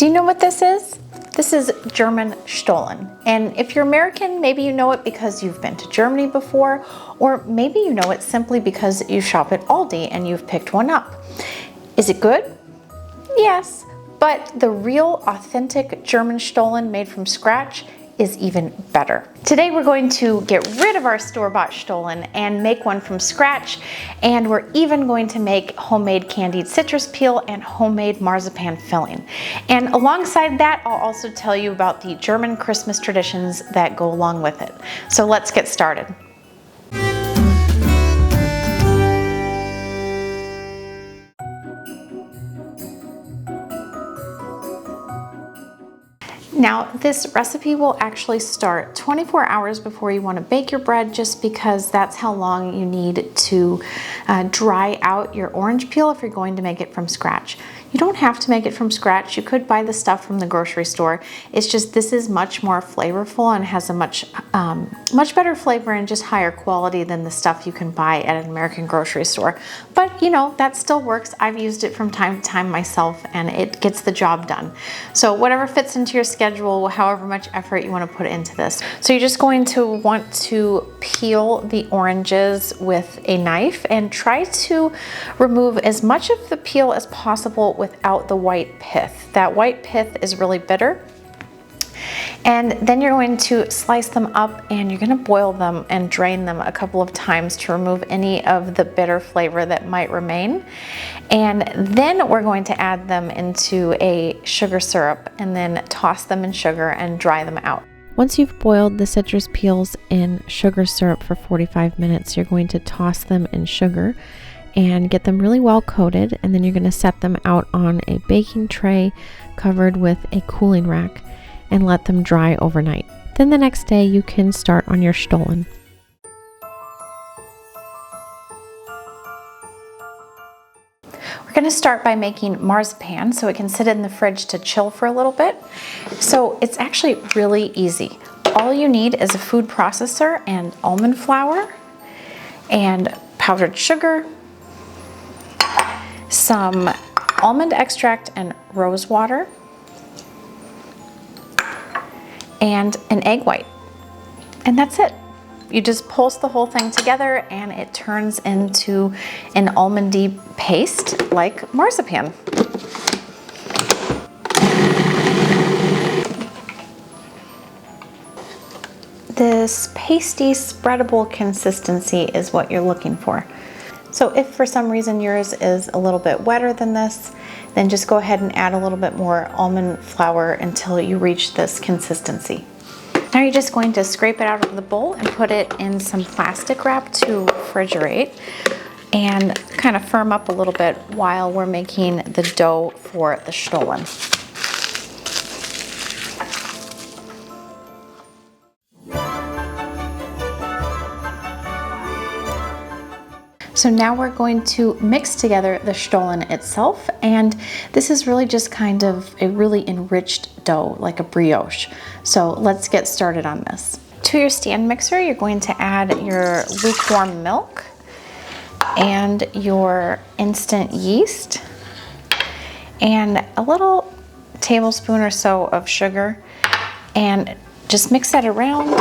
Do you know what this is? This is German Stollen. And if you're American, maybe you know it because you've been to Germany before, or maybe you know it simply because you shop at Aldi and you've picked one up. Is it good? Yes, but the real authentic German Stollen made from scratch is even better. Today we're going to get rid of our store-bought Stollen and make one from scratch, and we're even going to make homemade candied citrus peel and homemade marzipan filling. And alongside that, I'll also tell you about the German Christmas traditions that go along with it. So let's get started. Now, this recipe will actually start 24 hours before you want to bake your bread, just because that's how long you need to dry out your orange peel if you're going to make it from scratch. You don't have to make it from scratch. You could buy the stuff from the grocery store. It's just this is much more flavorful and has a much better flavor and just higher quality than the stuff you can buy at an American grocery store. But you know, that still works. I've used it from time to time myself and it gets the job done. So whatever fits into your schedule, however much effort you want to put into this. So you're just going to want to peel the oranges with a knife and try to remove as much of the peel as possible without the white pith. That white pith is really bitter. And then you're going to slice them up and you're going to boil them and drain them a couple of times to remove any of the bitter flavor that might remain. And then we're going to add them into a sugar syrup and then toss them in sugar and dry them out. Once you've boiled the citrus peels in sugar syrup for 45 minutes, you're going to toss them in sugar and get them really well coated, and then you're going to set them out on a baking tray covered with a cooling rack and let them dry overnight. Then the next day you can start on your Stollen. We're going to start by making marzipan so it can sit in the fridge to chill for a little bit. So it's actually really easy. All you need is a food processor and almond flour and powdered sugar, some almond extract and rose water, and an egg white. And that's it. You just pulse the whole thing together and it turns into an almondy paste like marzipan. This pasty, spreadable consistency is what you're looking for. So if for some reason yours is a little bit wetter than this, then just go ahead and add a little bit more almond flour until you reach this consistency. Now you're just going to scrape it out of the bowl and put it in some plastic wrap to refrigerate and kind of firm up a little bit while we're making the dough for the Stollen. So now we're going to mix together the Stollen itself, and this is really just kind of a really enriched dough, like a brioche. So let's get started on this. To your stand mixer, you're going to add your lukewarm milk and your instant yeast and a little tablespoon or so of sugar, and just mix that around.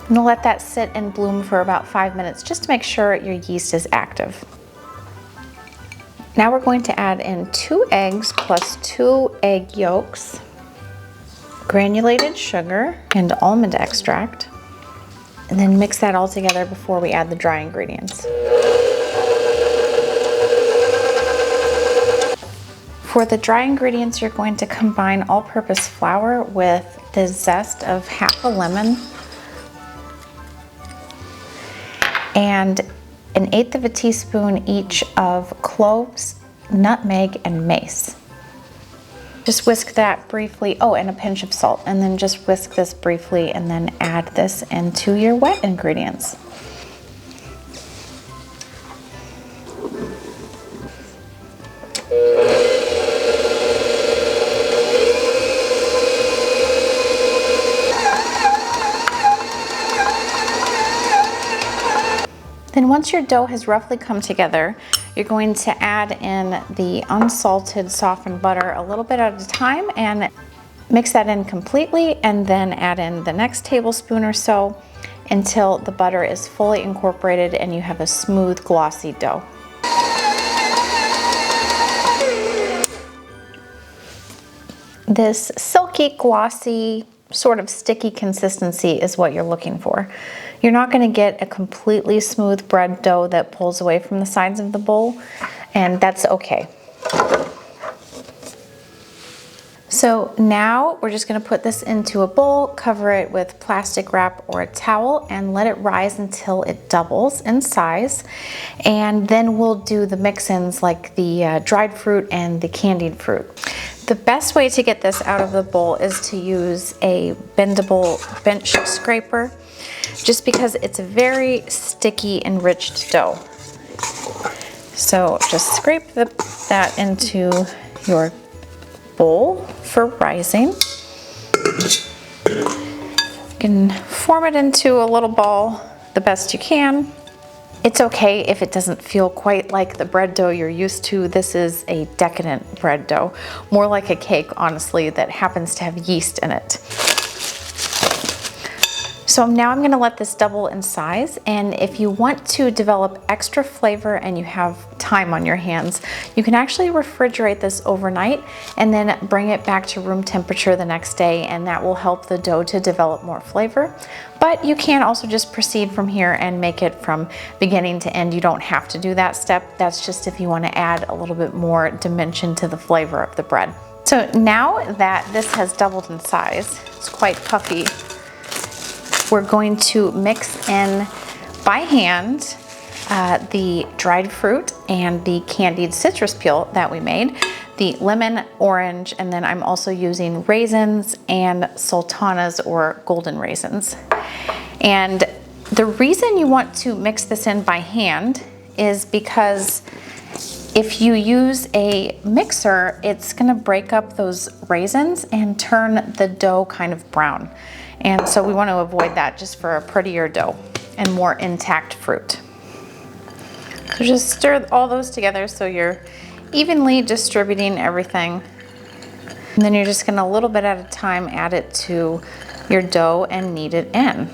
And we'll let that sit and bloom for about 5 minutes just to make sure your yeast is active. Now we're going to add in 2 eggs plus 2 egg yolks, granulated sugar, and almond extract, and then mix that all together before we add the dry ingredients. For the dry ingredients, you're going to combine all-purpose flour with the zest of half a lemon and 1/8 of a teaspoon each of cloves, nutmeg, and mace. Just whisk that briefly, oh, and a pinch of salt, and then just whisk this briefly and then add this into your wet ingredients. Then once your dough has roughly come together, you're going to add in the unsalted softened butter a little bit at a time and mix that in completely, and then add in the next tablespoon or so until the butter is fully incorporated and you have a smooth, glossy dough. This silky, glossy, sort of sticky consistency is what you're looking for. You're not going to get a completely smooth bread dough that pulls away from the sides of the bowl, and that's okay. So now we're just going to put this into a bowl, cover it with plastic wrap or a towel, and let it rise until it doubles in size. And then we'll do the mix-ins like the dried fruit and the candied fruit. The best way to get this out of the bowl is to use a bendable bench scraper, just because it's a very sticky, enriched dough. So just scrape that into your bowl for rising. You can form it into a little ball the best you can. It's okay if it doesn't feel quite like the bread dough you're used to. This is a decadent bread dough, more like a cake, honestly, that happens to have yeast in it. So now I'm gonna let this double in size, and if you want to develop extra flavor and you have time on your hands, you can actually refrigerate this overnight and then bring it back to room temperature the next day, and that will help the dough to develop more flavor. But you can also just proceed from here and make it from beginning to end. You don't have to do that step. That's just if you want to add a little bit more dimension to the flavor of the bread. So now that this has doubled in size, it's quite puffy, we're going to mix in by hand the dried fruit and the candied citrus peel that we made, the lemon, orange, and then I'm also using raisins and sultanas or golden raisins. And the reason you want to mix this in by hand is because if you use a mixer, it's gonna break up those raisins and turn the dough kind of brown. And so we want to avoid that, just for a prettier dough and more intact fruit. So just stir all those together so you're evenly distributing everything. And then you're just gonna, a little bit at a time, add it to your dough and knead it in.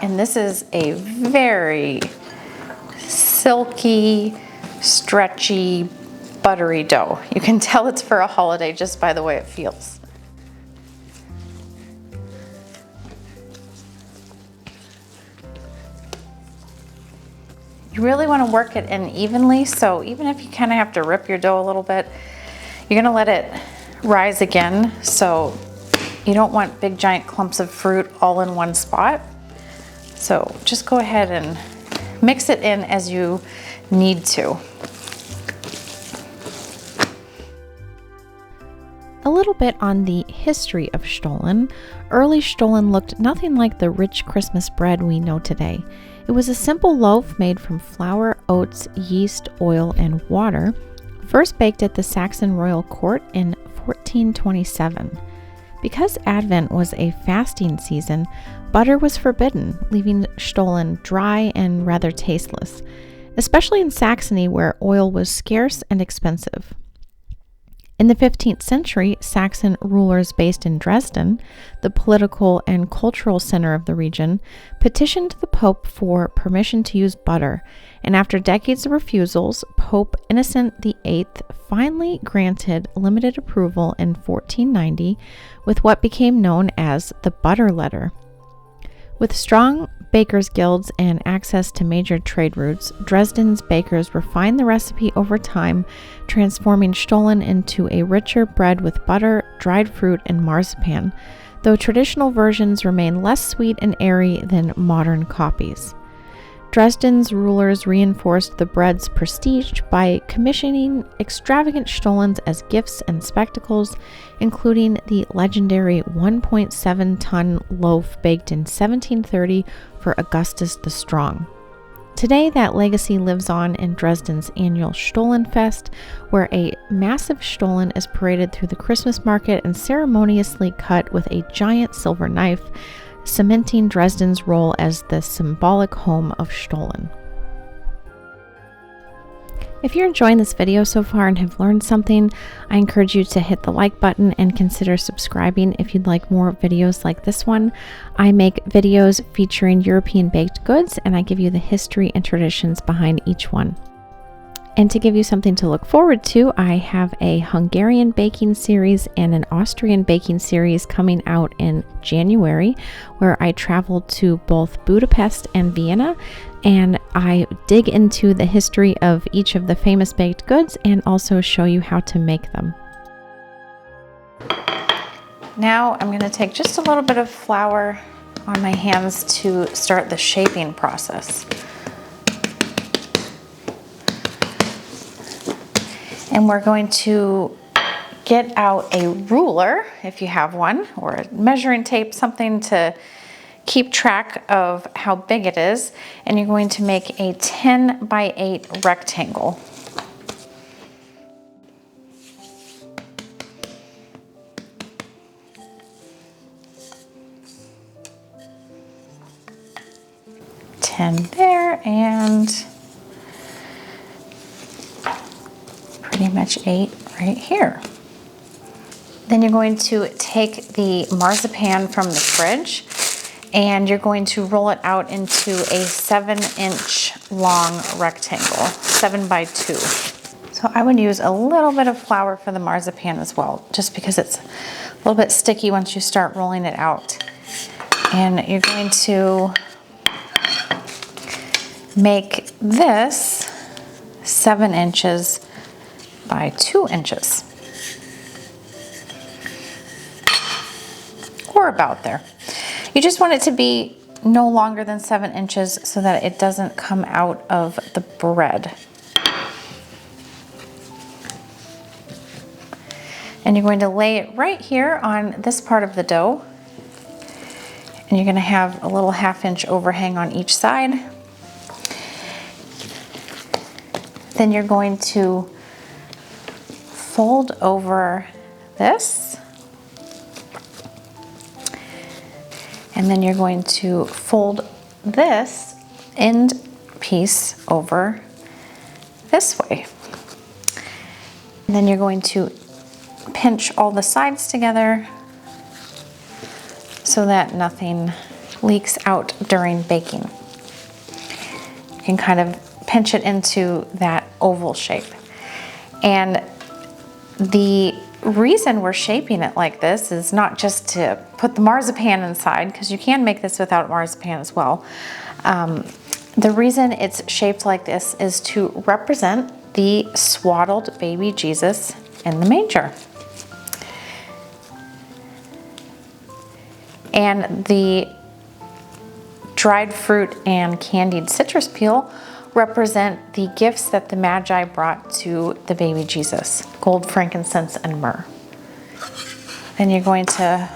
And this is a very silky, stretchy, buttery dough. You can tell it's for a holiday just by the way it feels. You really want to work it in evenly, so even if you kind of have to rip your dough a little bit, you're going to let it rise again, so you don't want big giant clumps of fruit all in one spot. So just go ahead and mix it in as you need to. A little bit on the history of Stollen. Early Stollen looked nothing like the rich Christmas bread we know today. It was a simple loaf made from flour, oats, yeast, oil, and water, first baked at the Saxon royal court in 1427. Because Advent was a fasting season, butter was forbidden, leaving Stollen dry and rather tasteless, especially in Saxony where oil was scarce and expensive. In the 15th century, Saxon rulers based in Dresden, the political and cultural center of the region, petitioned the Pope for permission to use butter, and after decades of refusals, Pope Innocent VIII finally granted limited approval in 1490 with what became known as the Butter Letter. With strong bakers' guilds and access to major trade routes, Dresden's bakers refined the recipe over time, transforming Stollen into a richer bread with butter, dried fruit, and marzipan, though traditional versions remain less sweet and airy than modern copies. Dresden's rulers reinforced the bread's prestige by commissioning extravagant Stollens as gifts and spectacles, including the legendary 1.7-ton loaf baked in 1730 for Augustus the Strong. Today, that legacy lives on in Dresden's annual Stollen Fest, where a massive Stollen is paraded through the Christmas market and ceremoniously cut with a giant silver knife, cementing Dresden's role as the symbolic home of Stollen. If you're enjoying this video so far and have learned something, I encourage you to hit the like button and consider subscribing if you'd like more videos like this one. I make videos featuring European baked goods, and I give you the history and traditions behind each one. And to give you something to look forward to, I have a Hungarian baking series and an Austrian baking series coming out in January, where I travel to both Budapest and Vienna, and I dig into the history of each of the famous baked goods and also show you how to make them. Now I'm going to take just a little bit of flour on my hands to start the shaping process. And we're going to get out a ruler, if you have one, or a measuring tape, something to keep track of how big it is. And you're going to make a 10 by 8 rectangle. There, and pretty much 8 right here. Then you're going to take the marzipan from the fridge and you're going to roll it out into a 7-inch long rectangle, 7 by 2. So I would use a little bit of flour for the marzipan as well, just because it's a little bit sticky once you start rolling it out. And you're going to make this 7 inches by 2 inches, or about there. You just want it to be no longer than 7 inches so that it doesn't come out of the bread. And you're going to lay it right here on this part of the dough, and you're going to have a little 1/2 inch overhang on each side. Then you're going to fold over this, and then you're going to fold this end piece over this way. And then you're going to pinch all the sides together so that nothing leaks out during baking. You can kind of pinch it into that oval shape. And the reason we're shaping it like this is not just to put the marzipan inside, because you can make this without marzipan as well. The reason it's shaped like this is to represent the swaddled baby Jesus in the manger. And the dried fruit and candied citrus peel represent the gifts that the Magi brought to the baby Jesus: gold, frankincense, and myrrh. Then you're going to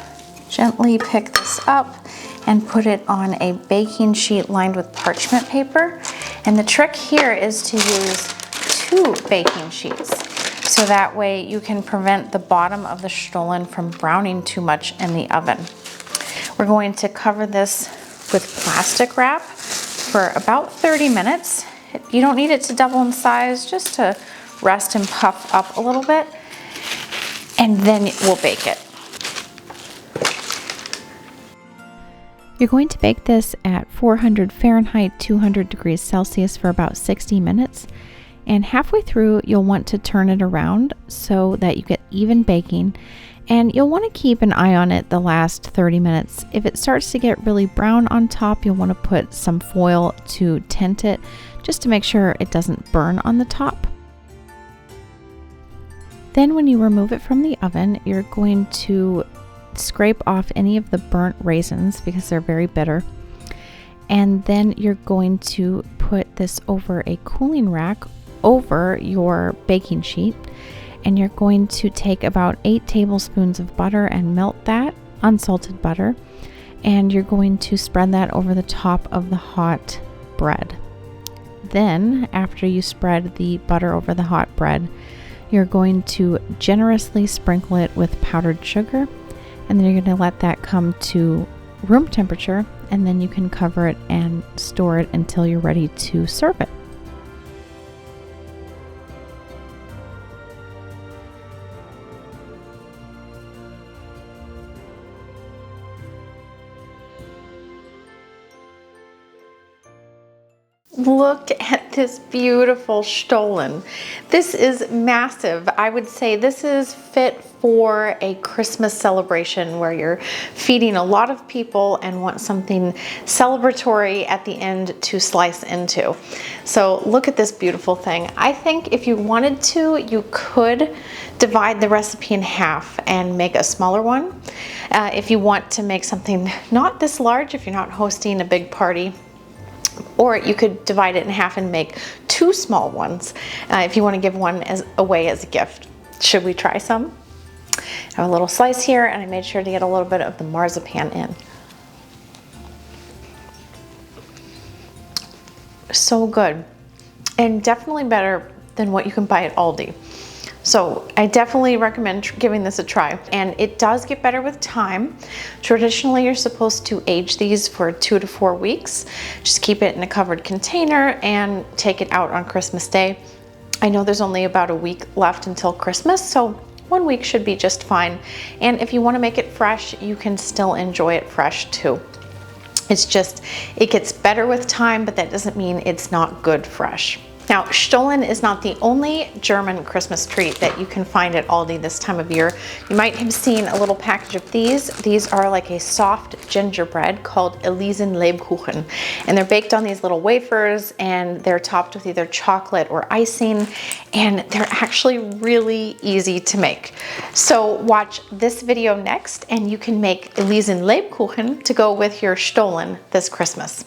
gently pick this up and put it on a baking sheet lined with parchment paper. And the trick here is to use 2 baking sheets, so that way you can prevent the bottom of the Stollen from browning too much in the oven. We're going to cover this with plastic wrap for about 30 minutes. You don't need it to double in size, just to rest and puff up a little bit, and then we'll bake it. You're going to bake this at 400 Fahrenheit, 200 degrees Celsius for about 60 minutes. And halfway through, you'll want to turn it around so that you get even baking. And you'll want to keep an eye on it the last 30 minutes. If it starts to get really brown on top, you'll want to put some foil to tint it, just to make sure it doesn't burn on the top. Then when you remove it from the oven, you're going to scrape off any of the burnt raisins because they're very bitter. And then you're going to put this over a cooling rack over your baking sheet. And you're going to take about 8 tablespoons of butter and melt that, unsalted butter. And you're going to spread that over the top of the hot bread. Then, after you spread the butter over the hot bread, you're going to generously sprinkle it with powdered sugar, and then you're going to let that come to room temperature, and then you can cover it and store it until you're ready to serve it. Look at this beautiful Stollen. This is massive. I would say this is fit for a Christmas celebration where you're feeding a lot of people and want something celebratory at the end to slice into. So look at this beautiful thing. I think if you wanted to, you could divide the recipe in half and make a smaller one. If you want to make something not this large, if you're not hosting a big party, or you could divide it in half and make 2 small ones if you want to give one away as a gift. Should we try some? I have a little slice here, and I made sure to get a little bit of the marzipan in. So good, and definitely better than what you can buy at Aldi. So I definitely recommend giving this a try, and it does get better with time. Traditionally, you're supposed to age these for 2 to 4 weeks. Just keep it in a covered container and take it out on Christmas Day. I know there's only about a week left until Christmas, so 1 week should be just fine. And if you want to make it fresh, you can still enjoy it fresh too. It's just, it gets better with time, but that doesn't mean it's not good fresh. Now, Stollen is not the only German Christmas treat that you can find at Aldi this time of year. You might have seen a little package of these. These are like a soft gingerbread called Lebkuchen, and they're baked on these little wafers, and they're topped with either chocolate or icing, and they're actually really easy to make. So watch this video next, and you can make Lebkuchen to go with your Stollen this Christmas.